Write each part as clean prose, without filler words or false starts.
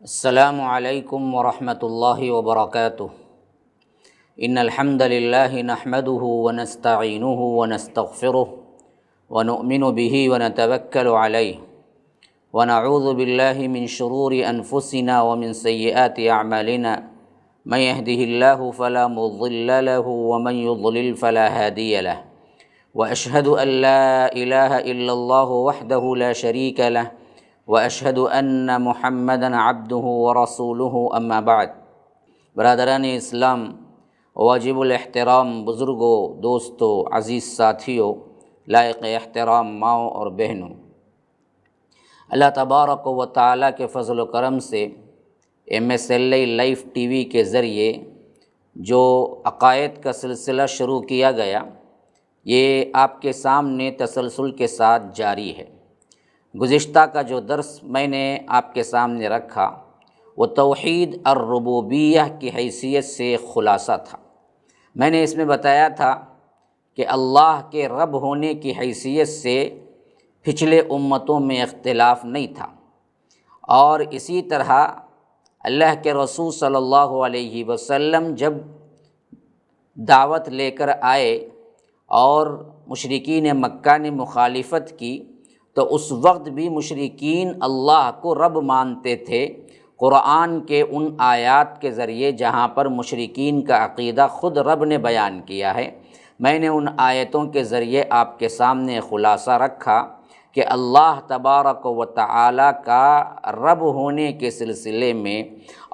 السلام علیکم ورحمۃ اللہ وبرکاتہ۔ ان الحمد للہ نحمده ونستعینه ونستغفره ونؤمن به ونتوکل علیہ ونعوذ باللہ من شرور انفسنا ومن سیئات اعمالنا من يهده الله فلا مضل له ومن يضلل فلا هادی له واشهد ان لا الہ الا اللہ وحدہ لا شریک له واشهد ان محمدا عبدہ ورسولہ اما بعد۔ برادران اسلام، واجب الاحترام بزرگوں، دوستوں، عزیز ساتھیوں، لائق احترام ماؤں اور بہنوں، اللہ تبارک و تعالیٰ کے فضل و کرم سے MSLI لائف ٹی وی کے ذریعے جو عقائد کا سلسلہ شروع کیا گیا، یہ آپ کے سامنے تسلسل کے ساتھ جاری ہے۔ گزشتہ کا جو درس میں نے آپ کے سامنے رکھا وہ توحید الربوبیہ کی حیثیت سے ایک خلاصہ تھا۔ میں نے اس میں بتایا تھا کہ اللہ کے رب ہونے کی حیثیت سے پچھلے امتوں میں اختلاف نہیں تھا، اور اسی طرح اللہ کے رسول صلی اللہ علیہ وسلم جب دعوت لے کر آئے اور مشرکین مکہ نے مخالفت کی تو اس وقت بھی مشرکین اللہ کو رب مانتے تھے۔ قرآن کے ان آیات کے ذریعے جہاں پر مشرکین کا عقیدہ خود رب نے بیان کیا ہے، میں نے ان آیتوں کے ذریعے آپ کے سامنے خلاصہ رکھا کہ اللہ تبارک و تعالیٰ کا رب ہونے کے سلسلے میں،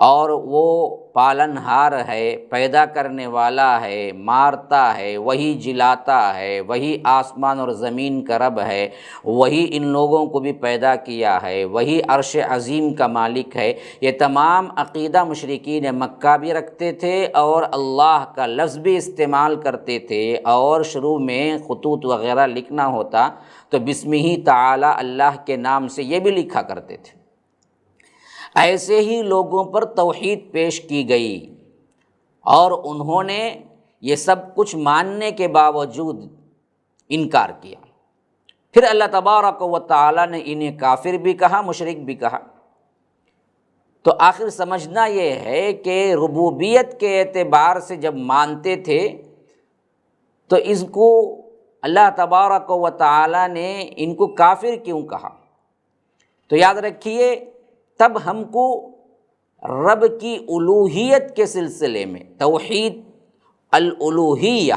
اور وہ پالنہار ہے، پیدا کرنے والا ہے، مارتا ہے، وہی جلاتا ہے، وہی آسمان اور زمین کا رب ہے، وہی ان لوگوں کو بھی پیدا کیا ہے، وہی عرش عظیم کا مالک ہے، یہ تمام عقیدہ مشرکین مکہ بھی رکھتے تھے اور اللہ کا لفظ بھی استعمال کرتے تھے، اور شروع میں خطوط وغیرہ لکھنا ہوتا تو بسمہ تعالی اللہ کے نام سے یہ بھی لکھا کرتے تھے۔ ایسے ہی لوگوں پر توحید پیش کی گئی اور انہوں نے یہ سب کچھ ماننے کے باوجود انکار کیا۔ پھر اللہ تبارک و تعالیٰ نے انہیں کافر بھی کہا، مشرک بھی کہا۔ تو آخر سمجھنا یہ ہے کہ ربوبیت کے اعتبار سے جب مانتے تھے تو اس کو اللہ تبارک و تعالیٰ نے ان کو کافر کیوں کہا؟ تو یاد رکھیے، تب ہم کو رب کی الوہیت کے سلسلے میں، توحید الالوہیہ،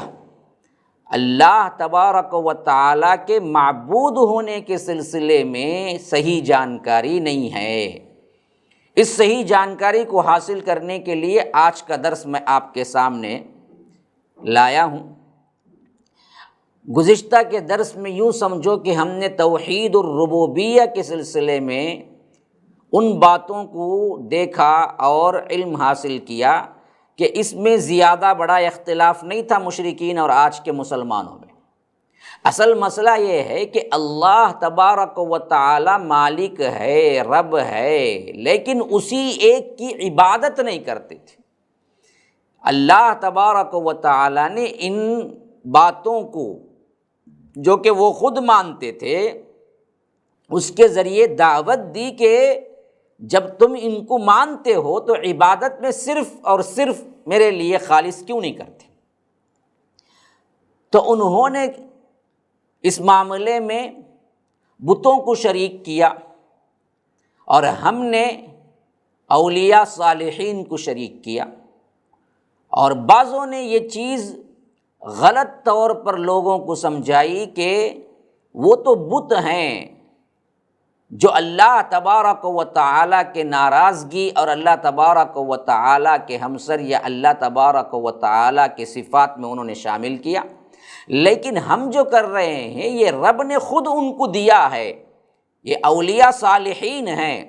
اللہ تبارک و تعالیٰ کے معبود ہونے کے سلسلے میں صحیح جانکاری نہیں ہے۔ اس صحیح جانکاری کو حاصل کرنے کے لیے آج کا درس میں آپ کے سامنے لایا ہوں۔ گزشتہ کے درس میں یوں سمجھو کہ ہم نے توحید الربوبیہ کے سلسلے میں ان باتوں کو دیکھا اور علم حاصل کیا کہ اس میں زیادہ بڑا اختلاف نہیں تھا مشرکین اور آج کے مسلمانوں میں۔ اصل مسئلہ یہ ہے کہ اللہ تبارک و تعالی مالک ہے، رب ہے، لیکن اسی ایک کی عبادت نہیں کرتے تھے۔ اللہ تبارک و تعالی نے ان باتوں کو جو کہ وہ خود مانتے تھے اس کے ذریعے دعوت دی کہ جب تم ان کو مانتے ہو تو عبادت میں صرف اور صرف میرے لیے خالص کیوں نہیں کرتے؟ تو انہوں نے اس معاملے میں بتوں کو شریک کیا، اور ہم نے اولیاء صالحین کو شریک کیا، اور بعضوں نے یہ چیز غلط طور پر لوگوں کو سمجھائی کہ وہ تو بت ہیں جو اللہ تبارک و تعالیٰ کے ناراضگی اور اللہ تبارک و تعالیٰ کے ہمسر یا اللہ تبارک و تعالیٰ کے صفات میں انہوں نے شامل کیا، لیکن ہم جو کر رہے ہیں یہ رب نے خود ان کو دیا ہے، یہ اولیاء صالحین ہیں،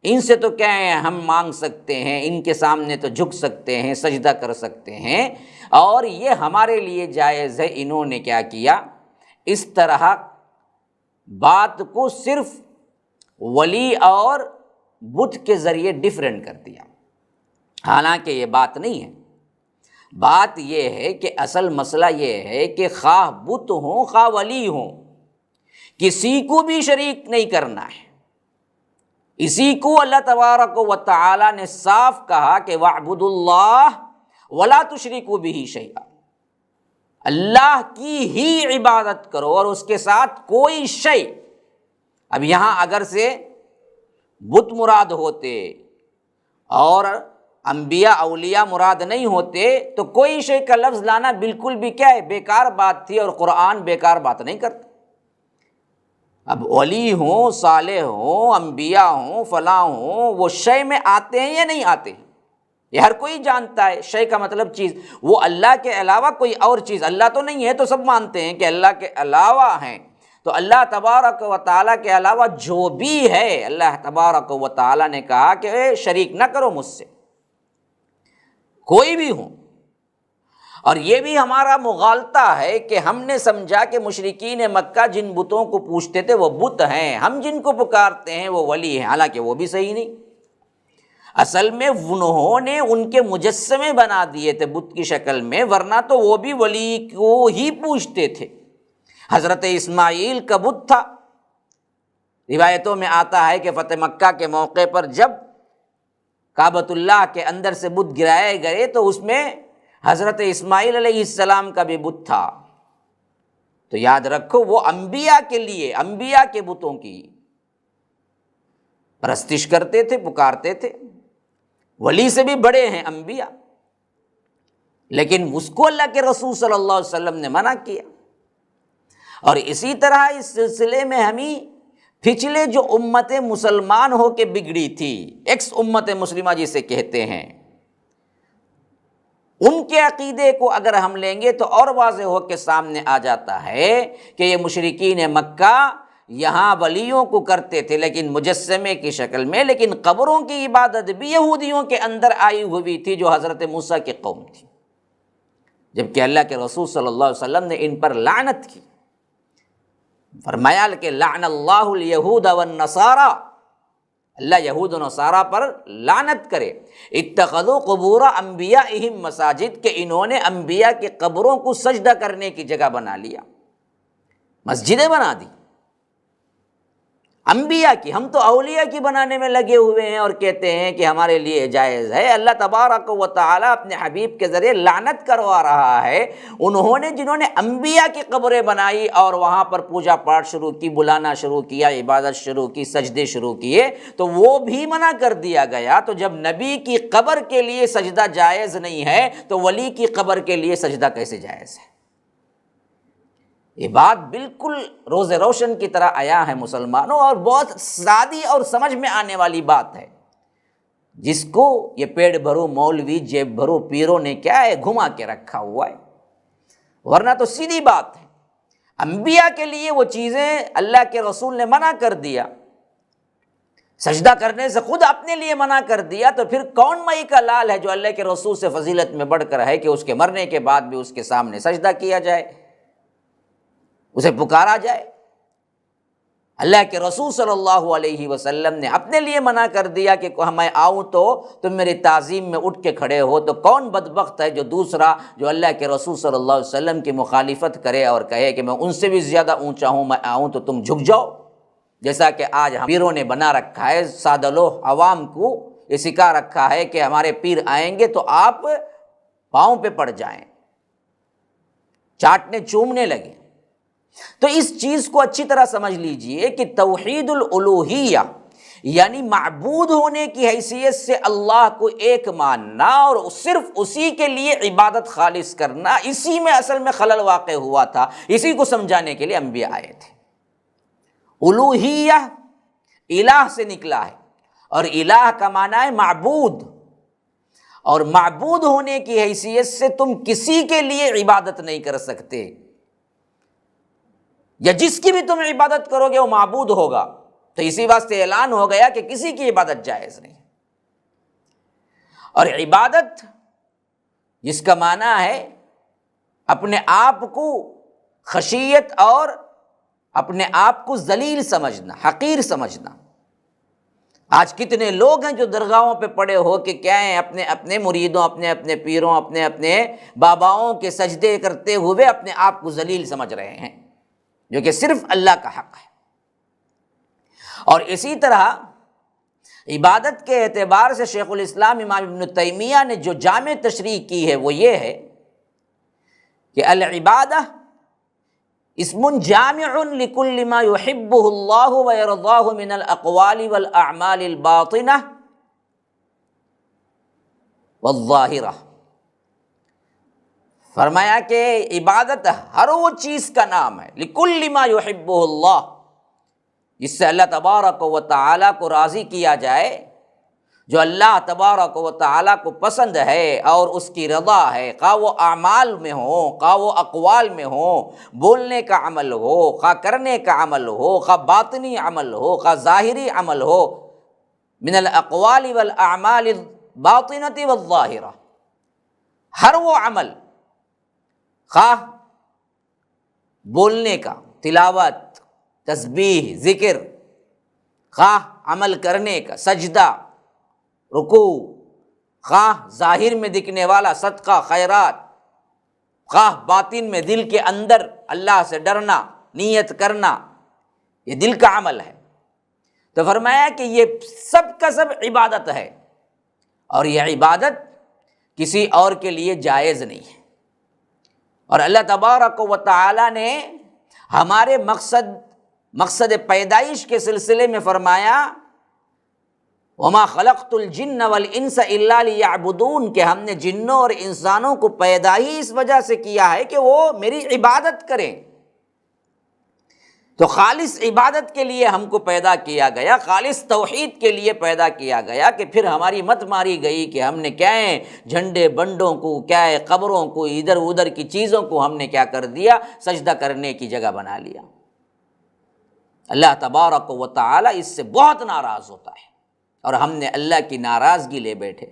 ان سے تو کیا ہے ہم مانگ سکتے ہیں، ان کے سامنے تو جھک سکتے ہیں، سجدہ کر سکتے ہیں، اور یہ ہمارے لیے جائز ہے۔ انہوں نے کیا کیا؟ اس طرح بات کو صرف ولی اور بت کے ذریعے ڈیفرنٹ کر دیا، حالانکہ یہ بات نہیں ہے۔ بات یہ ہے کہ اصل مسئلہ یہ ہے کہ خواہ بت ہوں خواہ ولی ہوں، کسی کو بھی شریک نہیں کرنا ہے۔ اسی کو اللہ تبارک و تعالی نے صاف کہا کہ وَاعْبُدُوا اللَّهَ وَلَا تُشْرِكُوا بِهِ شَيْئًا، اللہ کی ہی عبادت کرو اور اس کے ساتھ کوئی شے۔ اب یہاں اگر سے بت مراد ہوتے اور انبیاء اولیاء مراد نہیں ہوتے تو کوئی شے کا لفظ لانا بالکل بھی کیا ہے، بیکار بات تھی، اور قرآن بیکار بات نہیں کرتا۔ اب ولی ہوں، صالح ہوں، انبیاء ہوں، فلاں ہوں، وہ شے میں آتے ہیں یا نہیں آتے ہیں، یہ ہر کوئی جانتا ہے۔ شے کا مطلب چیز، وہ اللہ کے علاوہ کوئی اور چیز، اللہ تو نہیں ہے تو سب مانتے ہیں کہ اللہ کے علاوہ ہیں، تو اللہ تبارک و تعالیٰ کے علاوہ جو بھی ہے، اللہ تبارک و تعالیٰ نے کہا کہ شریک نہ کرو مجھ سے، کوئی بھی ہوں۔ اور یہ بھی ہمارا مغالطہ ہے کہ ہم نے سمجھا کہ مشرکین مکہ جن بتوں کو پوجتے تھے وہ بت ہیں، ہم جن کو پکارتے ہیں وہ ولی ہیں، حالانکہ وہ بھی صحیح نہیں۔ اصل میں انہوں نے ان کے مجسمے بنا دیے تھے بت کی شکل میں، ورنہ تو وہ بھی ولی کو ہی پوجتے تھے۔ حضرت اسماعیل کا بت تھا، روایتوں میں آتا ہے کہ فتح مکہ کے موقع پر جب کعبۃ اللہ کے اندر سے بت گرائے گئے تو اس میں حضرت اسماعیل علیہ السلام کا بھی بت تھا۔ تو یاد رکھو وہ انبیاء کے لیے، انبیاء کے بتوں کی پرستش کرتے تھے، پکارتے تھے، ولی سے بھی بڑے ہیں انبیاء، لیکن اس کو اللہ کے رسول صلی اللہ علیہ وسلم نے منع کیا۔ اور اسی طرح اس سلسلے میں ہمیں پچھلے جو امت مسلمان ہو کے بگڑی تھی، ایکس امت مسلمہ جسے کہتے ہیں، ان کے عقیدے کو اگر ہم لیں گے تو اور واضح ہو کے سامنے آ جاتا ہے کہ یہ مشرکین مکہ یہاں ولیوں کو کرتے تھے لیکن مجسمے کی شکل میں، لیکن قبروں کی عبادت بھی یہودیوں کے اندر آئی ہوئی تھی جو حضرت موسیٰ کی قوم تھی، جبکہ اللہ کے رسول صلی اللہ علیہ وسلم نے ان پر لعنت کی، فرمایا کہ لعن اللہ الیہود والنصارى، اللہ یہود و نصارہ پر لعنت کرے، اتخذوا قبور انبیائہم مساجد، کہ انہوں نے انبیاء کی قبروں کو سجدہ کرنے کی جگہ بنا لیا، مسجدیں بنا دی انبیاء کی۔ ہم تو اولیاء کی بنانے میں لگے ہوئے ہیں اور کہتے ہیں کہ ہمارے لیے جائز ہے۔ اللہ تبارک و تعالیٰ اپنے حبیب کے ذریعے لعنت کروا رہا ہے انہوں نے جنہوں نے انبیاء کی قبریں بنائی اور وہاں پر پوجا پاٹ شروع کی، بلانا شروع کیا، عبادت شروع کی، سجدے شروع کیے، تو وہ بھی منع کر دیا گیا۔ تو جب نبی کی قبر کے لیے سجدہ جائز نہیں ہے تو ولی کی قبر کے لیے سجدہ کیسے جائز ہے؟ یہ بات بالکل روز روشن کی طرح آیا ہے مسلمانوں، اور بہت سادی اور سمجھ میں آنے والی بات ہے، جس کو یہ پیڑ بھرو مولوی، جیب بھرو پیروں نے کیا ہے گھما کے رکھا ہوا ہے، ورنہ تو سیدھی بات ہے۔ انبیاء کے لیے وہ چیزیں اللہ کے رسول نے منع کر دیا، سجدہ کرنے سے خود اپنے لیے منع کر دیا، تو پھر کون مئی کا لال ہے جو اللہ کے رسول سے فضیلت میں بڑھ کر ہے کہ اس کے مرنے کے بعد بھی اس کے سامنے سجدہ کیا جائے، اسے پکارا جائے۔ اللہ کے رسول صلی اللہ علیہ وسلم نے اپنے لیے منع کر دیا کہ میں آؤں تو تم میری تعظیم میں اٹھ کے کھڑے ہو، تو کون بدبخت ہے جو دوسرا جو اللہ کے رسول صلی اللہ علیہ وسلم کی مخالفت کرے اور کہے کہ میں ان سے بھی زیادہ اونچا ہوں، میں آؤں تو تم جھک جاؤ، جیسا کہ آج ہم پیروں نے بنا رکھا ہے، سادہ لوح عوام کو یہ سکھا رکھا ہے کہ ہمارے پیر آئیں گے تو آپ پاؤں پہ پڑ جائیں، چاٹنے چومنے لگے۔ تو اس چیز کو اچھی طرح سمجھ لیجئے کہ توحید الالوہیہ یعنی معبود ہونے کی حیثیت سے اللہ کو ایک ماننا اور صرف اسی کے لیے عبادت خالص کرنا، اسی میں اصل میں خلل واقع ہوا تھا، اسی کو سمجھانے کے لیے انبیاء آئے تھے۔ الوہیہ الہ سے نکلا ہے، اور الہ کا معنی ہے معبود، اور معبود ہونے کی حیثیت سے تم کسی کے لیے عبادت نہیں کر سکتے، یا جس کی بھی تم عبادت کرو گے وہ معبود ہوگا۔ تو اسی واسطے اعلان ہو گیا کہ کسی کی عبادت جائز نہیں، اور عبادت جس کا معنی ہے اپنے آپ کو خشیت اور اپنے آپ کو ذلیل سمجھنا، حقیر سمجھنا۔ آج کتنے لوگ ہیں جو درگاہوں پہ پڑے ہو کہ کیا ہیں، اپنے اپنے مریدوں، اپنے اپنے پیروں، اپنے اپنے باباؤں کے سجدے کرتے ہوئے اپنے آپ کو ذلیل سمجھ رہے ہیں، جو کہ صرف اللہ کا حق ہے۔ اور اسی طرح عبادت کے اعتبار سے شیخ الاسلام امام ابن تیمیہ نے جو جامع تشریح کی ہے وہ یہ ہے کہ العبادہ اسم جامع لکل ما یحبہ اللہ ویرضاہ من الاقوال والاعمال الباطنہ والظاہرہ۔ فرمایا کہ عبادت ہر وہ چیز کا نام ہے لکل ما یحبہ اللہ، جس سے اللہ تبارک و تعالیٰ کو راضی کیا جائے، جو اللہ تبارک و تعالیٰ کو پسند ہے اور اس کی رضا ہے، خواہ وہ اعمال میں ہو، خواہ وہ اقوال میں ہو، بولنے کا عمل ہو، خواہ کرنے کا عمل ہو، خواہ باطنی عمل ہو، خواہ ظاہری عمل ہو، من الاقوال والاعمال الباطنۃ والظاہرہ، ہر وہ عمل، خواہ بولنے کا، تلاوت، تسبیح، ذکر، خواہ عمل کرنے کا، سجدہ، رکوع، خواہ ظاہر میں دکھنے والا صدقہ، خیرات، خواہ باطن میں دل کے اندر اللہ سے ڈرنا، نیت کرنا، یہ دل کا عمل ہے۔ تو فرمایا کہ یہ سب کا سب عبادت ہے، اور یہ عبادت کسی اور کے لیے جائز نہیں ہے۔ اور اللہ تبارک و تعالی نے ہمارے مقصد پیدائش کے سلسلے میں فرمایا وما خلقت الجن والانس الا لیعبدون، کہ ہم نے جنوں اور انسانوں کو پیدا ہی اس وجہ سے کیا ہے کہ وہ میری عبادت کریں۔ تو خالص عبادت کے لیے ہم کو پیدا کیا گیا، خالص توحید کے لیے پیدا کیا گیا، کہ پھر ہماری مت ماری گئی کہ ہم نے کیا ہے جھنڈے بنڈوں کو، کیا ہے قبروں کو، ادھر ادھر کی چیزوں کو ہم نے کیا کر دیا، سجدہ کرنے کی جگہ بنا لیا۔ اللہ تبارک و تعالی اس سے بہت ناراض ہوتا ہے، اور ہم نے اللہ کی ناراضگی لے بیٹھے۔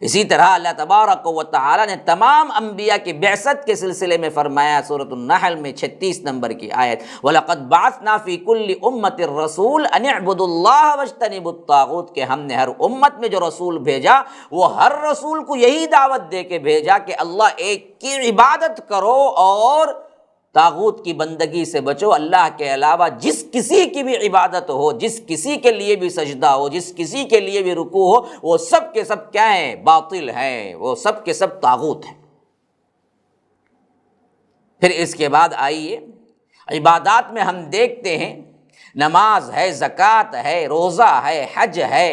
اسی طرح اللہ تبارک و تعالی نے تمام انبیاء کی بعثت کے سلسلے میں فرمایا سورۃ النحل میں 36 نمبر کی آیت، وَلَقَدْ بَعَثْنَا فِي كُلِّ أُمَّةٍ رَّسُولًا أَنِ اعْبُدُوا اللَّهَ وَاجْتَنِبُوا الطَّاغُوتَ، کہ ہم نے ہر امت میں جو رسول بھیجا وہ ہر رسول کو یہی دعوت دے کے بھیجا کہ اللہ ایک کی عبادت کرو اور طاغوت کی بندگی سے بچو۔ اللہ کے علاوہ جس کسی کی بھی عبادت ہو، جس کسی کے لیے بھی سجدہ ہو، جس کسی کے لیے بھی رکوع ہو، وہ سب کے سب کیا ہیں؟ باطل ہیں، وہ سب کے سب طاغوت ہیں۔ پھر اس کے بعد آئیے عبادات میں ہم دیکھتے ہیں نماز ہے، زکوٰۃ ہے، روزہ ہے، حج ہے،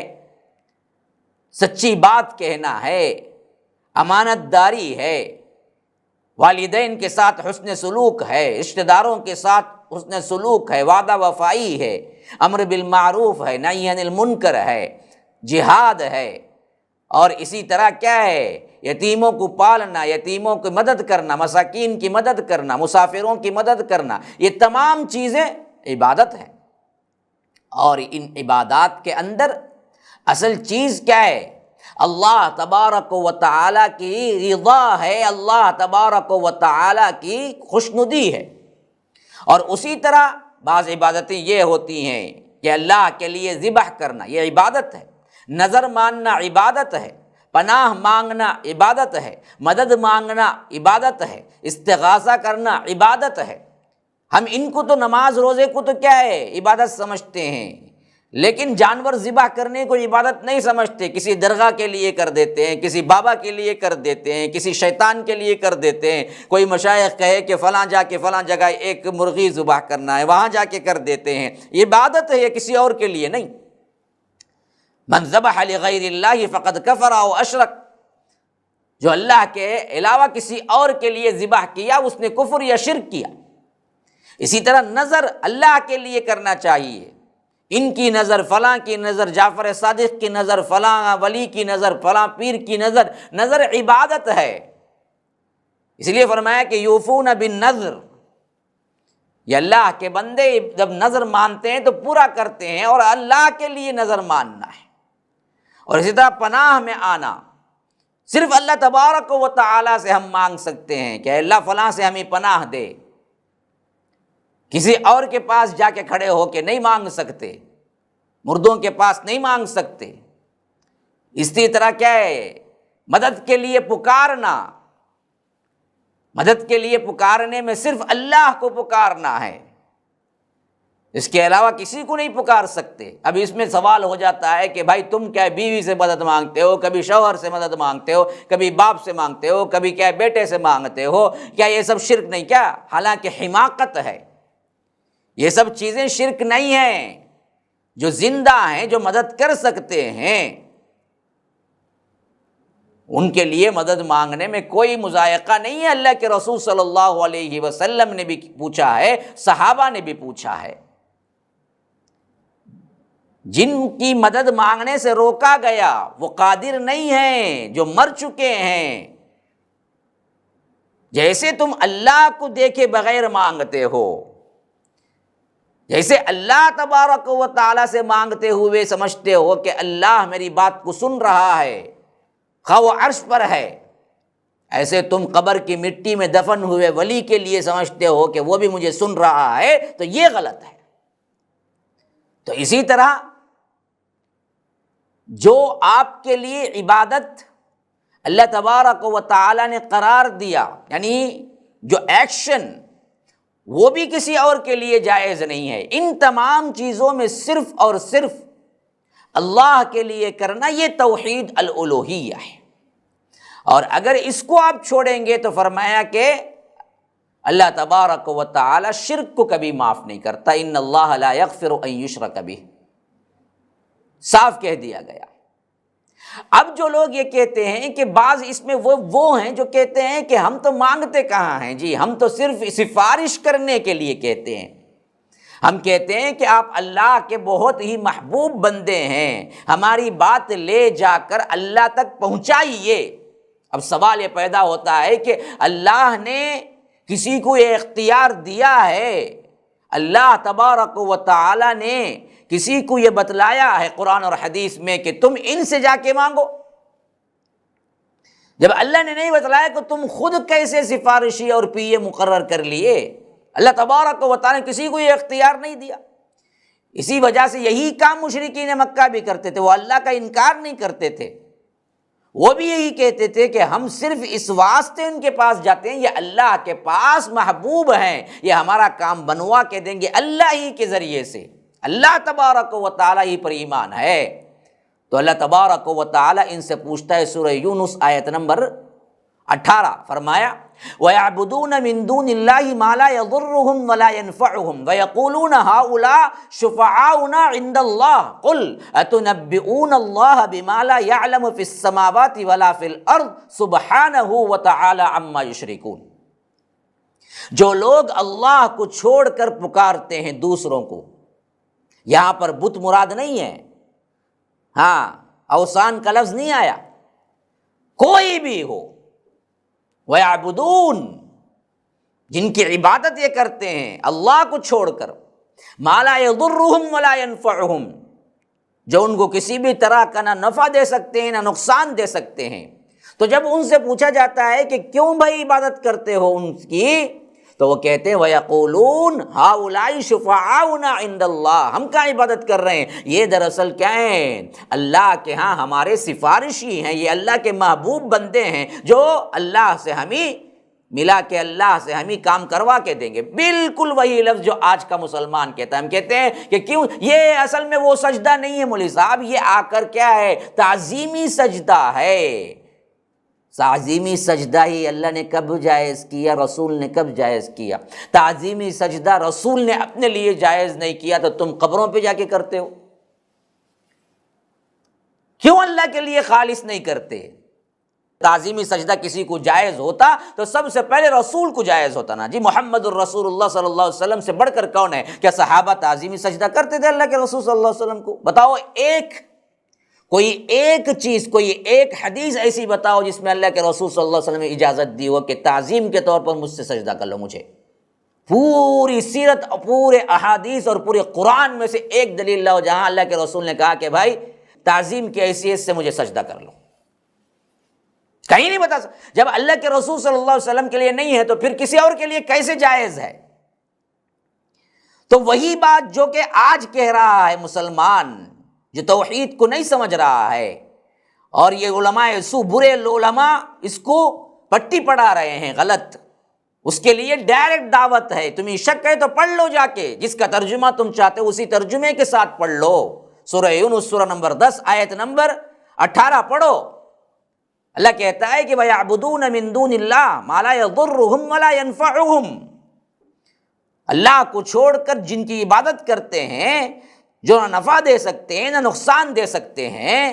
سچی بات کہنا ہے، امانت داری ہے، والدین کے ساتھ حسن سلوک ہے، رشتہ داروں کے ساتھ حسن سلوک ہے، وعدہ وفائی ہے، امر بالمعروف ہے، نہی عن المنکر ہے، جہاد ہے، اور اسی طرح کیا ہے یتیموں کو پالنا، یتیموں کی مدد کرنا، مساکین کی مدد کرنا، مسافروں کی مدد کرنا، یہ تمام چیزیں عبادت ہیں۔ اور ان عبادات کے اندر اصل چیز کیا ہے؟ اللہ تبارک و تعالیٰ کی رضا ہے، اللہ تبارک و تعالیٰ کی خوشنودی ہے۔ اور اسی طرح بعض عبادتیں یہ ہوتی ہیں کہ اللہ کے لیے ذبح کرنا یہ عبادت ہے، نظر ماننا عبادت ہے، پناہ مانگنا عبادت ہے، مدد مانگنا عبادت ہے، استغاثہ کرنا عبادت ہے۔ ہم ان کو تو نماز روزے کو تو کیا ہے عبادت سمجھتے ہیں، لیکن جانور ذبح کرنے کو عبادت نہیں سمجھتے، کسی درگاہ کے لیے کر دیتے ہیں، کسی بابا کے لیے کر دیتے ہیں، کسی شیطان کے لیے کر دیتے ہیں۔ کوئی مشائخ کہے کہ فلاں جا کے فلاں جگہ ایک مرغی ذبح کرنا ہے، وہاں جا کے کر دیتے ہیں، یہ عبادت ہے، یہ کسی اور کے لیے نہیں۔ من ذبح لغیر اللہ فقد کفر او اشرک، جو اللہ کے علاوہ کسی اور کے لیے ذبح کیا اس نے کفر یا شرک کیا۔ اسی طرح نظر اللہ کے لیے کرنا چاہیے، ان کی نظر، فلاں کی نظر، جعفر صادق کی نظر، فلاں ولی کی نظر، فلاں پیر کی نظر، نظر عبادت ہے۔ اس لیے فرمایا کہ یوفون بالنذر، یہ اللہ کے بندے جب نظر مانتے ہیں تو پورا کرتے ہیں، اور اللہ کے لیے نظر ماننا ہے۔ اور اسی طرح پناہ میں آنا، صرف اللہ تبارک و تعالیٰ سے ہم مانگ سکتے ہیں کہ اللہ فلاں سے ہمیں پناہ دے، کسی اور کے پاس جا کے کھڑے ہو کے نہیں مانگ سکتے، مردوں کے پاس نہیں مانگ سکتے۔ اسی طرح کیا ہے مدد کے لیے پکارنا، مدد کے لیے پکارنے میں صرف اللہ کو پکارنا ہے، اس کے علاوہ کسی کو نہیں پکار سکتے۔ اب اس میں سوال ہو جاتا ہے کہ بھائی تم کیا بیوی سے مدد مانگتے ہو، کبھی شوہر سے مدد مانگتے ہو، کبھی باپ سے مانگتے ہو، کبھی کیا بیٹے سے مانگتے ہو، کیا یہ سب شرک نہیں؟ کیا؟ حالانکہ حماقت ہے، یہ سب چیزیں شرک نہیں ہیں۔ جو زندہ ہیں، جو مدد کر سکتے ہیں، ان کے لیے مدد مانگنے میں کوئی مضائقہ نہیں ہے۔ اللہ کے رسول صلی اللہ علیہ وسلم نے بھی پوچھا ہے، صحابہ نے بھی پوچھا ہے۔ جن کی مدد مانگنے سے روکا گیا وہ قادر نہیں ہیں، جو مر چکے ہیں۔ جیسے تم اللہ کو دیکھے بغیر مانگتے ہو، جیسے اللہ تبارک و تعالیٰ سے مانگتے ہوئے سمجھتے ہو کہ اللہ میری بات کو سن رہا ہے، خواہ وہ عرش پر ہے، ایسے تم قبر کی مٹی میں دفن ہوئے ولی کے لیے سمجھتے ہو کہ وہ بھی مجھے سن رہا ہے، تو یہ غلط ہے۔ تو اسی طرح جو آپ کے لیے عبادت اللہ تبارک و تعالیٰ نے قرار دیا، یعنی جو ایکشن، وہ بھی کسی اور کے لیے جائز نہیں ہے۔ ان تمام چیزوں میں صرف اور صرف اللہ کے لیے کرنا، یہ توحید الالوہیہ ہے۔ اور اگر اس کو آپ چھوڑیں گے تو فرمایا کہ اللہ تبارک و تعالی شرک کو کبھی معاف نہیں کرتا۔ ان اللہ لا یغفر ان یشرک بہ، صاف کہہ دیا گیا۔ اب جو لوگ یہ کہتے ہیں کہ بعض اس میں وہ ہیں جو کہتے ہیں کہ ہم تو مانگتے کہاں ہیں جی، ہم تو صرف سفارش کرنے کے لیے کہتے ہیں، ہم کہتے ہیں کہ آپ اللہ کے بہت ہی محبوب بندے ہیں، ہماری بات لے جا کر اللہ تک پہنچائیے۔ اب سوال یہ پیدا ہوتا ہے کہ اللہ نے کسی کو یہ اختیار دیا ہے، اللہ تبارک و تعالی نے کسی کو یہ بتلایا ہے قرآن اور حدیث میں کہ تم ان سے جا کے مانگو؟ جب اللہ نے نہیں بتلایا کہ تم خود کیسے سفارشی اور پی اے مقرر کر لیے؟ اللہ تبارک و تعالی نے کسی کو یہ اختیار نہیں دیا۔ اسی وجہ سے یہی کام مشرکین مکہ بھی کرتے تھے، وہ اللہ کا انکار نہیں کرتے تھے، وہ بھی یہی کہتے تھے کہ ہم صرف اس واسطے ان کے پاس جاتے ہیں، یہ اللہ کے پاس محبوب ہیں، یہ ہمارا کام بنوا کے دیں گے اللہ ہی کے ذریعے سے، اللہ تبارک و تعالی ہی پر ایمان ہے۔ تو اللہ تبارک و تعالی ان سے پوچھتا ہے، سورہ یونس آیت نمبر 18 فرمایا وَيَعْبُدُونَ مِن دُونِ اللَّهِ مَا لَا يَضُرُّهُمْ وَلَا يَنفَعُهُمْ وَيَقُولُونَ هَؤُلَاءِ شُفَعَاؤُنَا عِندَ اللَّهِ قُلْ أَتُنَبِّئُونَ اللَّهَ بِمَا لَا يَعْلَمُ فِي السَّمَاوَاتِ وَلَا فِي الْأَرْضِ سُبْحَانَهُ وَتَعَالَى عَمَّا يُشْرِكُونَ۔ جو لوگ اللہ کو چھوڑ کر پکارتے ہیں دوسروں کو، یہاں پر بت مراد نہیں ہے، ہاں اوثان کا لفظ نہیں آیا، کوئی بھی ہو، وَيَعْبُدُونَ جن کی عبادت یہ کرتے ہیں اللہ کو چھوڑ کر، مَا لَا يَضُرُّهُمْ وَلَا يَنفَعُهُمْ جو ان کو کسی بھی طرح کا نہ نفع دے سکتے ہیں نہ نقصان دے سکتے ہیں۔ تو جب ان سے پوچھا جاتا ہے کہ کیوں بھائی عبادت کرتے ہو ان کی، تو وہ کہتے ہیں وَيَقُولُونَ هَؤُلَاءِ شُفَعَاؤُنَا عِندَ اللَّهِ، ہم کا عبادت کر رہے ہیں، یہ دراصل کیا ہیں؟ اللہ کے ہاں ہمارے سفارشی ہیں، یہ اللہ کے محبوب بندے ہیں جو اللہ سے ہمیں ملا کے اللہ سے ہمیں کام کروا کے دیں گے۔ بالکل وہی لفظ جو آج کا مسلمان کہتا ہے۔ ہم کہتے ہیں کہ کیوں، یہ اصل میں وہ سجدہ نہیں ہے مولوی صاحب، یہ آ کر کیا ہے؟ تعظیمی سجدہ ہے۔ تعظیمی سجدہ ہی اللہ نے کب جائز کیا؟ رسول نے کب جائز کیا؟ تعظیمی سجدہ رسول نے اپنے لیے جائز نہیں کیا تو تم قبروں پہ جا کے کرتے ہو؟ کیوں اللہ کے لیے خالص نہیں کرتے؟ تعظیمی سجدہ کسی کو جائز ہوتا تو سب سے پہلے رسول کو جائز ہوتا نا جی، محمد الرسول اللہ صلی اللہ علیہ وسلم سے بڑھ کر کون ہے؟ کیا صحابہ تعظیمی سجدہ کرتے تھے اللہ کے رسول صلی اللہ علیہ وسلم کو؟ بتاؤ کوئی ایک چیز، کوئی ایک حدیث ایسی بتاؤ جس میں اللہ کے رسول صلی اللہ علیہ وسلم نے اجازت دی ہو کہ تعظیم کے طور پر مجھ سے سجدہ کر لو مجھے۔ پوری سیرت، پورے احادیث اور پورے قرآن میں سے ایک دلیل لاؤ جہاں اللہ کے رسول نے کہا کہ بھائی تعظیم کی حیثیت سے مجھے سجدہ کر لو۔ کہیں نہیں بتا سکتا۔ جب اللہ کے رسول صلی اللہ علیہ وسلم کے لیے نہیں ہے تو پھر کسی اور کے لیے کیسے جائز ہے؟ تو وہی بات جو کہ آج کہہ رہا ہے مسلمان جو توحید کو نہیں سمجھ رہا ہے، اور یہ علماء سو برے علماء اس کو پٹی پڑھا رہے ہیں غلط، اس کے لیے ڈائریکٹ دعوت ہے. تمہیں شک ہے تو پڑھ لو جا کے، جس کا ترجمہ تم چاہتے ہو اسی ترجمے کے ساتھ پڑھ لو. سورہ یونس سورہ نمبر 10 آیت نمبر 18 پڑھو. اللہ کہتا ہے کہ وَيَعْبُدُونَ مِن دُونِ اللَّهِ مَا لَا يَضُرُّهُمْ وَلَا يَنفَعُهُمْ. اللہ کو چھوڑ کر جن کی عبادت کرتے ہیں جو نہ نفع دے سکتے ہیں نہ نقصان دے سکتے ہیں،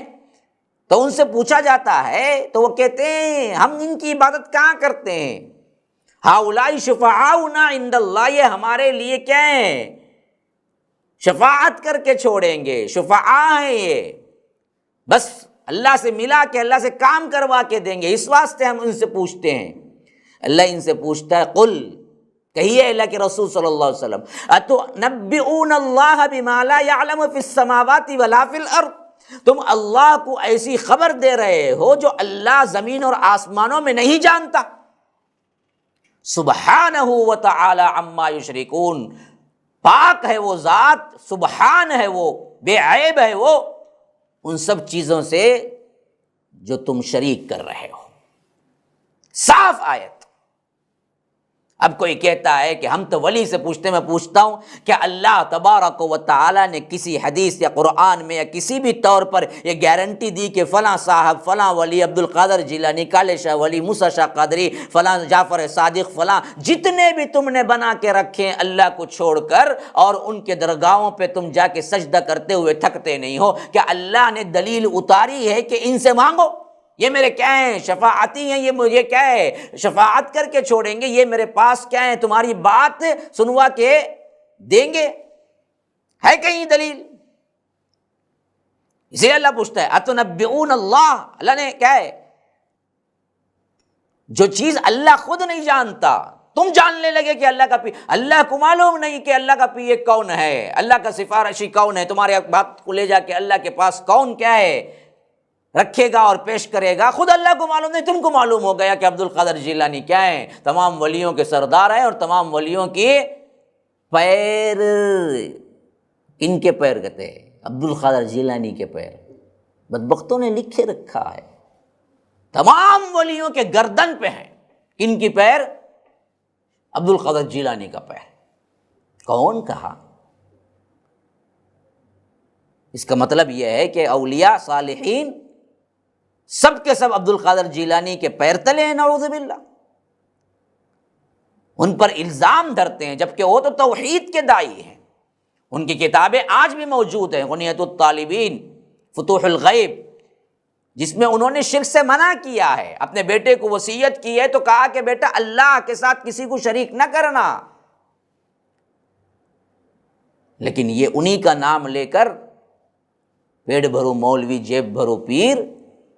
تو ان سے پوچھا جاتا ہے تو وہ کہتے ہیں ہم ان کی عبادت کہاں کرتے ہیں. هَؤُلَاءِ شُفَعَاؤُنَا عِندَ اللَّهِ، یہ ہمارے لیے کیا ہیں؟ شفاعت کر کے چھوڑیں گے. شفعاء ہیں یہ، بس اللہ سے ملا کے اللہ سے کام کروا کے دیں گے، اس واسطے ہم ان سے پوچھتے ہیں. اللہ ان سے پوچھتا ہے قل، کہیے اللہ کے رسول صلی اللہ علیہ وسلم، اتنبئون اللہ بما لا يعلم فی السماوات ولا فی الارض، تم اللہ کو ایسی خبر دے رہے ہو جو اللہ زمین اور آسمانوں میں نہیں جانتا. سبحانہ وتعالی عما یشرکون، پاک ہے وہ ذات، سبحان ہے وہ، بے عیب ہے وہ ان سب چیزوں سے جو تم شریک کر رہے ہو. صاف آیت. اب کوئی کہتا ہے کہ ہم تو ولی سے پوچھتے ہیں. میں پوچھتا ہوں کہ اللہ تبارک و تعالی نے کسی حدیث یا قرآن میں یا کسی بھی طور پر یہ گارنٹی دی کہ فلاں صاحب، فلاں ولی، عبد القادر جیلانی، کالے شاہ ولی، موسیٰ شاہ قادری، فلاں جعفر صادق، فلاں جتنے بھی تم نے بنا کے رکھے اللہ کو چھوڑ کر، اور ان کے درگاہوں پہ تم جا کے سجدہ کرتے ہوئے تھکتے نہیں ہو، کہ اللہ نے دلیل اتاری ہے کہ ان سے مانگو. یہ میرے کیا ہیں؟ شفاعتی ہیں. یہ مجھے کیا ہے؟ شفاعت کر کے چھوڑیں گے. یہ میرے پاس کیا ہے؟ تمہاری بات سنوا کے دیں گے. ہے کہیں دلیل؟ اسے اللہ پوچھتا ہے اتنبئون اللہ، اللہ نے کیا ہے؟ جو چیز اللہ خود نہیں جانتا تم جاننے لگے کہ اللہ کا پیر. اللہ کو معلوم نہیں کہ اللہ کا پیر کون ہے، اللہ کا سفارشی کون ہے. تمہارے بات کو لے جا کے اللہ کے پاس کون کیا ہے رکھے گا اور پیش کرے گا، خود اللہ کو معلوم نہیں. تم کو معلوم ہو گیا کہ عبد القادر جیلانی کیا ہیں؟ تمام ولیوں کے سردار ہیں، اور تمام ولیوں کے پیر ان کے پیر کہتے ہیں عبد القادر جیلانی کے پیر. بدبختوں نے لکھے رکھا ہے تمام ولیوں کے گردن پہ ہیں. ان کی پیر؟ عبد القادر جیلانی کا پیر. کون کہا؟ اس کا مطلب یہ ہے کہ اولیاء صالحین سب کے سب عبد القادر جیلانی کے پیر تلے ہیں. نعوذ باللہ. ان پر الزام دھرتے ہیں، جبکہ وہ تو توحید کے داعی ہیں. ان کی کتابیں آج بھی موجود ہیں، غنیۃ الطالبین، فتوح الغیب، جس میں انہوں نے شرک سے منع کیا ہے. اپنے بیٹے کو وصیت کی ہے تو کہا کہ بیٹا اللہ کے ساتھ کسی کو شریک نہ کرنا. لیکن یہ انہی کا نام لے کر پیڑ بھرو مولوی جیب بھرو پیر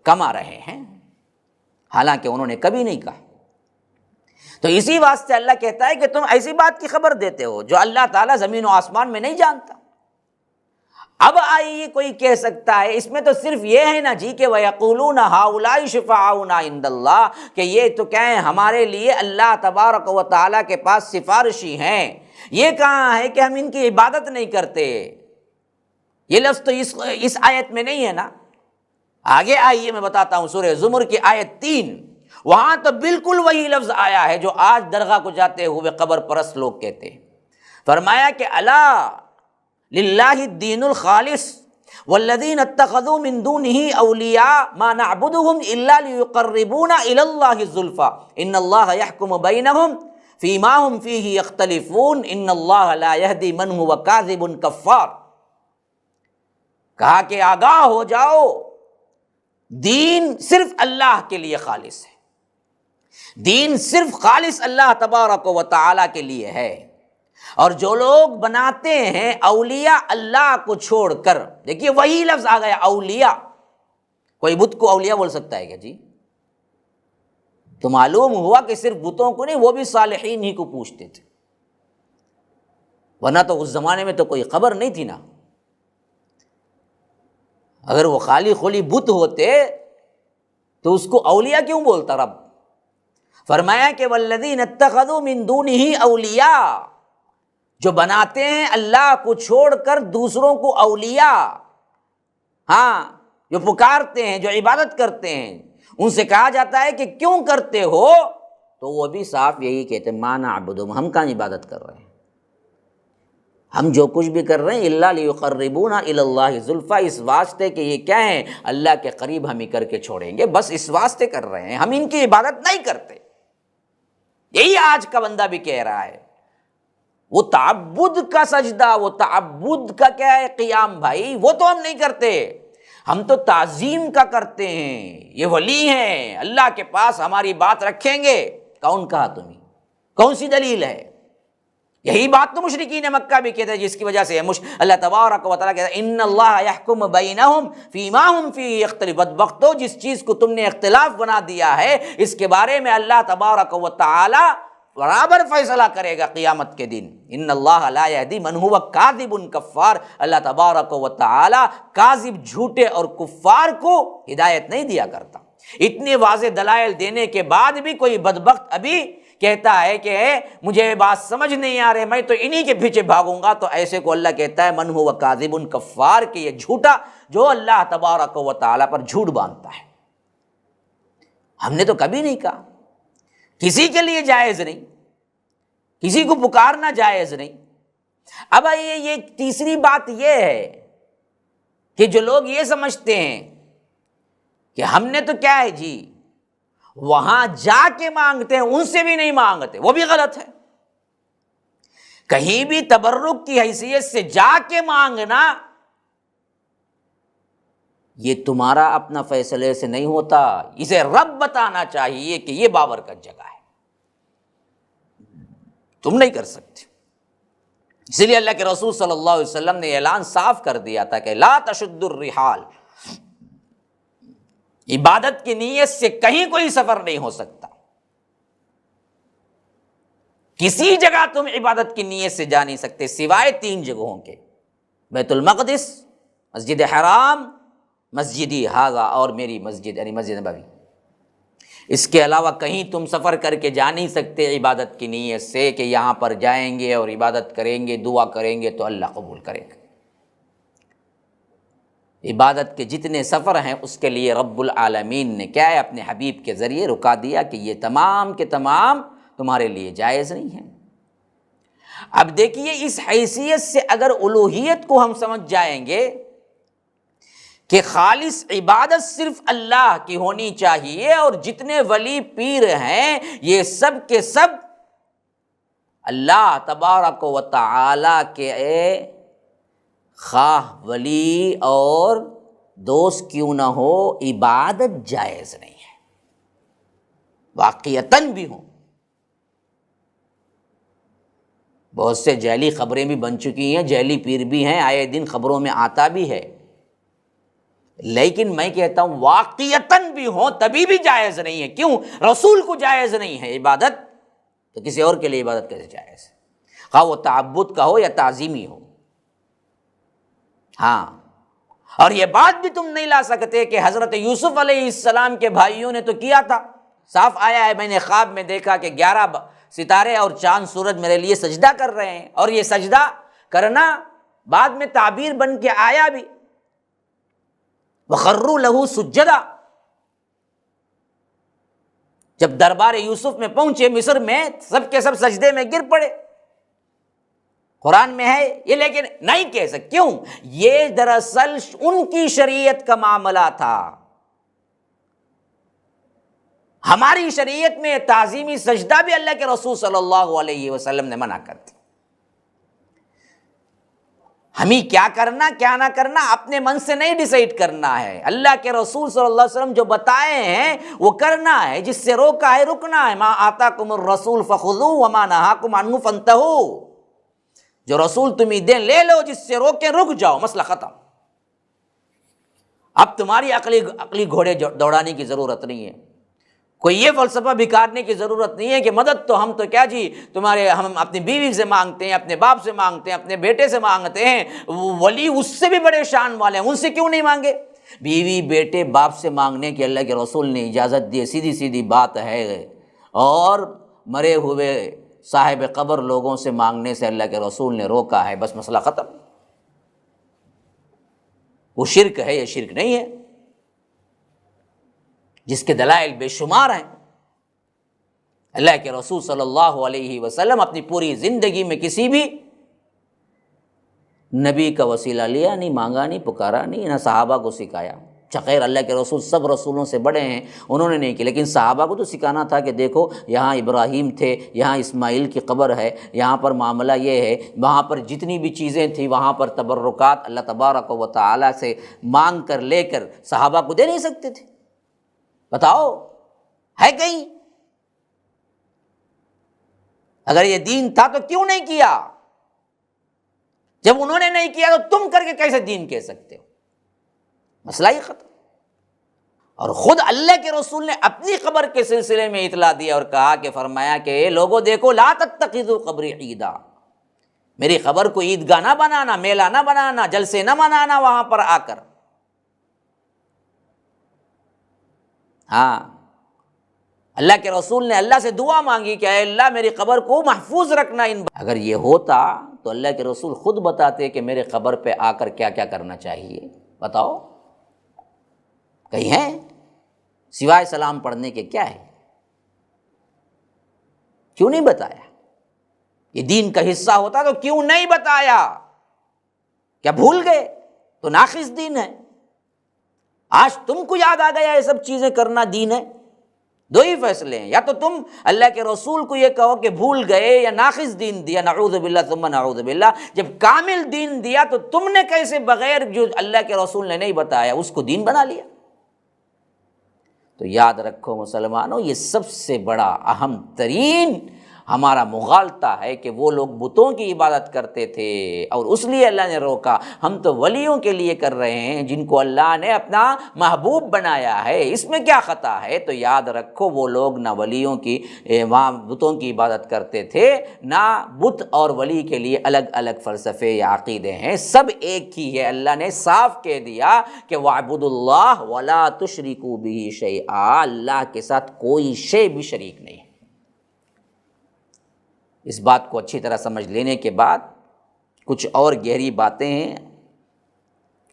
کما رہے ہیں، حالانکہ انہوں نے کبھی نہیں کہا. تو اسی واسطے اللہ کہتا ہے کہ تم ایسی بات کی خبر دیتے ہو جو اللہ تعالیٰ زمین و آسمان میں نہیں جانتا. اب آئیے کوئی کہہ سکتا ہے اس میں تو صرف یہ ہے نا جی کہ وَيَقُولُونَ هَؤُلَاءِ شُفَعَاؤُنَا عِندَ اللَّهِ، کہ یہ تو کیا ہے ہمارے لیے اللہ تبارک و تعالیٰ کے پاس سفارشی ہیں. یہ کہاں ہے کہ ہم ان کی عبادت نہیں کرتے؟ یہ لفظ تو اس آیت میں نہیں ہے نا. آگے آئیے میں بتاتا ہوں سورہ زمر کی آیت 3، وہاں تو بالکل وہی لفظ آیا ہے جو آج درگاہ کو جاتے ہوئے قبر پرست لوگ کہتے ہیں. فرمایا کہ الا للہ الدین الخالص والذین اتخذوا من دونہ اولیاء ما نعبدهم الا لیقربونا الی اللہ زلفی ان اللہ یحکم بینہم فیما ہم فیہ یختلفون ان اللہ لا یہدی من هو کاذب کفار. کہا کہ آگاہ ہو جاؤ، دین صرف اللہ کے لیے خالص ہے. دین صرف خالص اللہ تبارک و تعالیٰ کے لیے ہے. اور جو لوگ بناتے ہیں اولیاء اللہ کو چھوڑ کر، دیکھیے وہی لفظ آ گیا اولیاء. کوئی بت کو اولیاء بول سکتا ہے کیا جی؟ تو معلوم ہوا کہ صرف بتوں کو نہیں، وہ بھی صالحین ہی کو پوچھتے تھے، ورنہ تو اس زمانے میں تو کوئی خبر نہیں تھی نا. اگر وہ خالی خلی بت ہوتے تو اس کو اولیاء کیوں بولتا رب؟ فرمایا کہ والذین اتخذوا من دونہ اولیاء، جو بناتے ہیں اللہ کو چھوڑ کر دوسروں کو اولیاء، ہاں جو پکارتے ہیں، جو عبادت کرتے ہیں، ان سے کہا جاتا ہے کہ کیوں کرتے ہو؟ تو وہ بھی صاف یہی کہتے ہیں ما نعبدہم، ہم کہاں عبادت کر رہے ہیں، ہم جو کچھ بھی کر رہے ہیں الا لیقربونا الی اللہ زلفیٰ، اس واسطے کہ یہ کیا ہیں، اللہ کے قریب ہم ہی کر کے چھوڑیں گے، بس اس واسطے کر رہے ہیں، ہم ان کی عبادت نہیں کرتے۔ یہی آج کا بندہ بھی کہہ رہا ہے، وہ تعبد کا سجدہ، وہ تعبد کا کیا ہے قیام، بھائی وہ تو ہم نہیں کرتے، ہم تو تعظیم کا کرتے ہیں، یہ ولی ہیں اللہ کے پاس ہماری بات رکھیں گے۔ کون کہا تمہیں، کون سی دلیل ہے؟ یہی بات تو مشرکین مکہ بھی کہتے ہیں، جس کی وجہ سے اللہ تبارک و تعالیٰ کہتا ہے ان اللہ یحکم بینہم فیما ہم فیہ یختلفون، وقتو جس چیز کو تم نے اختلاف بنا دیا ہے اس کے بارے میں اللہ تبارک و تعالیٰ برابر فیصلہ کرے گا قیامت کے دن۔ ان اللہ لا یہدی من هو کاذب کفار، اللہ تبارک و تعالیٰ کاذب، جھوٹے اور کفار کو ہدایت نہیں دیا کرتا۔ اتنے واضح دلائل دینے کے بعد بھی کوئی بدبخت ابھی کہتا ہے کہ مجھے بات سمجھ نہیں آ رہی، میں تو انہی کے پیچھے بھاگوں گا، تو ایسے کو اللہ کہتا ہے من هو کاذب کفار، کہ یہ جھوٹا جو اللہ تبارک و تعالیٰ پر جھوٹ باندھتا ہے۔ ہم نے تو کبھی نہیں کہا، کسی کے لیے جائز نہیں، کسی کو پکارنا جائز نہیں۔ اب یہ تیسری بات یہ ہے کہ جو لوگ یہ سمجھتے ہیں کہ ہم نے تو کیا ہے جی وہاں جا کے مانگتے ہیں، ان سے بھی نہیں مانگتے، وہ بھی غلط ہے۔ کہیں بھی تبرک کی حیثیت سے جا کے مانگنا یہ تمہارا اپنا فیصلے سے نہیں ہوتا، اسے رب بتانا چاہیے کہ یہ بابرکت جگہ ہے، تم نہیں کر سکتے۔ اسی لیے اللہ کے رسول صلی اللہ علیہ وسلم نے اعلان صاف کر دیا تھا کہ لا تشد الرحال، عبادت کی نیت سے کہیں کوئی سفر نہیں ہو سکتا، کسی جگہ تم عبادت کی نیت سے جا نہیں سکتے سوائے 3 جگہوں کے، بیت المقدس، مسجد حرام، مسجدی ھذا، اور میری مسجد یعنی مسجد نبوی۔ اس کے علاوہ کہیں تم سفر کر کے جا نہیں سکتے عبادت کی نیت سے کہ یہاں پر جائیں گے اور عبادت کریں گے، دعا کریں گے تو اللہ قبول کرے گا۔ عبادت کے جتنے سفر ہیں اس کے لیے رب العالمین نے کیا ہے اپنے حبیب کے ذریعے رکا دیا کہ یہ تمام کے تمام تمہارے لیے جائز نہیں ہیں۔ اب دیکھیے اس حیثیت سے اگر الوہیت کو ہم سمجھ جائیں گے کہ خالص عبادت صرف اللہ کی ہونی چاہیے، اور جتنے ولی پیر ہیں یہ سب کے سب اللہ تبارک و تعالی کے خواہ ولی اور دوست کیوں نہ ہو، عبادت جائز نہیں ہے، واقعتاً بھی ہوں۔ بہت سے جعلی خبریں بھی بن چکی ہیں، جعلی پیر بھی ہیں، آئے دن خبروں میں آتا بھی ہے، لیکن میں کہتا ہوں واقعتاً بھی ہوں تبھی بھی جائز نہیں ہے۔ کیوں؟ رسول کو جائز نہیں ہے عبادت، تو کسی اور کے لیے عبادت کیسے جائز ہے، خواہ وہ تعبد کا ہو یا تعظیمی ہو۔ ہاں، اور یہ بات بھی تم نہیں لا سکتے کہ حضرت یوسف علیہ السلام کے بھائیوں نے تو کیا تھا، صاف آیا ہے میں نے خواب میں دیکھا کہ 11 ستارے اور چاند سورج میرے لیے سجدہ کر رہے ہیں، اور یہ سجدہ کرنا بعد میں تعبیر بن کے آیا بھی، وَخَرُّوا لَهُ سُجَّدًا، جب دربار یوسف میں پہنچے مصر میں سب کے سب سجدے میں گر پڑے، قرآن میں ہے یہ، لیکن نہیں کہہ سکتے۔ کیوں؟ یہ دراصل ان کی شریعت کا معاملہ تھا، ہماری شریعت میں تعظیمی سجدہ بھی اللہ کے رسول صلی اللہ علیہ وسلم نے منع کر دی۔ ہمیں کیا کرنا کیا نہ کرنا اپنے من سے نہیں ڈیسائیڈ کرنا ہے، اللہ کے رسول صلی اللہ علیہ وسلم جو بتائے ہیں وہ کرنا ہے، جس سے روکا ہے رکنا ہے۔ ما آتاکم الرسول فخذوہ وما نہاکم عنہ فانتہوا، جو رسول تمہیں دیں لے لو، جس سے روکیں رک جاؤ، مسئلہ ختم۔ اب تمہاری عقلی گھوڑے دوڑانے کی ضرورت نہیں ہے، کوئی یہ فلسفہ بکارنے کی ضرورت نہیں ہے کہ مدد تو ہم تو کیا جی تمہارے، ہم اپنی بیوی سے مانگتے ہیں، اپنے باپ سے مانگتے ہیں، اپنے بیٹے سے مانگتے ہیں، ولی اس سے بھی بڑے شان والے ہیں، ان سے کیوں نہیں مانگے؟ بیوی بیٹے باپ سے مانگنے کی اللہ کے رسول نے اجازت دی، سیدھی سیدھی بات ہے، اور مرے ہوئے صاحب قبر لوگوں سے مانگنے سے اللہ کے رسول نے روکا ہے، بس مسئلہ ختم۔ وہ شرک ہے یا شرک نہیں ہے، جس کے دلائل بے شمار ہیں۔ اللہ کے رسول صلی اللہ علیہ وسلم اپنی پوری زندگی میں کسی بھی نبی کا وسیلہ لیا نہیں، مانگا نہیں، پکارا نہیں، نہ صحابہ کو سکھایا۔ خیر اللہ کے رسول سب رسولوں سے بڑے ہیں، انہوں نے نہیں کی، لیکن صحابہ کو تو سکھانا تھا کہ دیکھو یہاں ابراہیم تھے، یہاں اسماعیل کی قبر ہے، یہاں پر معاملہ یہ ہے، وہاں پر جتنی بھی چیزیں تھیں وہاں پر تبرکات اللہ تبارک و تعالیٰ سے مانگ کر لے کر صحابہ کو دے نہیں سکتے تھے؟ بتاؤ ہے کہیں؟ اگر یہ دین تھا تو کیوں نہیں کیا؟ جب انہوں نے نہیں کیا تو تم کر کے کیسے دین کہہ سکتے ہو؟ مسئلہ ہی ختم۔ اور خود اللہ کے رسول نے اپنی قبر کے سلسلے میں اطلاع دیا اور کہا کہ فرمایا کہ اے لوگوں دیکھو لا تتخذوا قبری عیدا، میری قبر کو عیدگاہ نہ بنانا، میلہ نہ بنانا، جلسے نہ منانا وہاں پر آ کر۔ ہاں اللہ کے رسول نے اللہ سے دعا مانگی کہ اے اللہ میری قبر کو محفوظ رکھنا۔ اگر یہ ہوتا تو اللہ کے رسول خود بتاتے کہ میرے قبر پہ آ کر کیا کیا کرنا چاہیے، بتاؤ کہیں ہے؟ سوائے سلام پڑھنے کے کیا ہے؟ کیوں نہیں بتایا؟ یہ دین کا حصہ ہوتا تو کیوں نہیں بتایا؟ کیا بھول گئے؟ تو ناقص دین ہے۔ آج تم کو یاد آ گیا یہ سب چیزیں کرنا دین ہے؟ دو ہی فیصلے ہیں، یا تو تم اللہ کے رسول کو یہ کہو کہ بھول گئے یا ناقص دین دیا، نعوذ باللہ ثم نعوذ باللہ۔ جب کامل دین دیا تو تم نے کیسے بغیر جو اللہ کے رسول نے نہیں بتایا اس کو دین بنا لیا؟ تو یاد رکھو مسلمانوں، یہ سب سے بڑا اہم ترین ہمارا مغالطہ ہے کہ وہ لوگ بتوں کی عبادت کرتے تھے اور اس لیے اللہ نے روکا۔ ہم تو ولیوں کے لیے کر رہے ہیں جن کو اللہ نے اپنا محبوب بنایا ہے، اس میں کیا خطا ہے؟ تو یاد رکھو وہ لوگ نہ ولیوں کی وہاں بتوں کی عبادت کرتے تھے، نہ بت اور ولی کے لیے الگ الگ فلسفے یا عقیدے ہیں، سب ایک ہی ہے۔ اللہ نے صاف کہہ دیا کہ وَاعْبُدُوا اللَّهَ وَلَا تُشْرِكُوا بِهِ شَيْئًا، اللہ کے ساتھ کوئی شے بھی شریک نہیں ہے۔ اس بات کو اچھی طرح سمجھ لینے کے بعد کچھ اور گہری باتیں ہیں،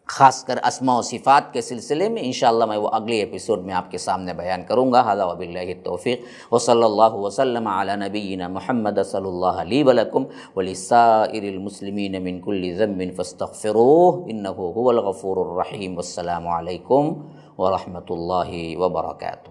خاص کر اسماء و صفات کے سلسلے میں انشاءاللہ میں وہ اگلے ایپیسوڈ میں آپ کے سامنے بیان کروں گا۔ ھذا وباللہ التوفیق وصلی اللہ وسلم علی نبینا محمد، صلی اللہ لی ولکم ولسائر المسلمین من کل ذنب فاستغفروہ انہ هو الغفور الرحیم۔ والسلام علیکم ورحمۃ اللہ وبرکاتہ۔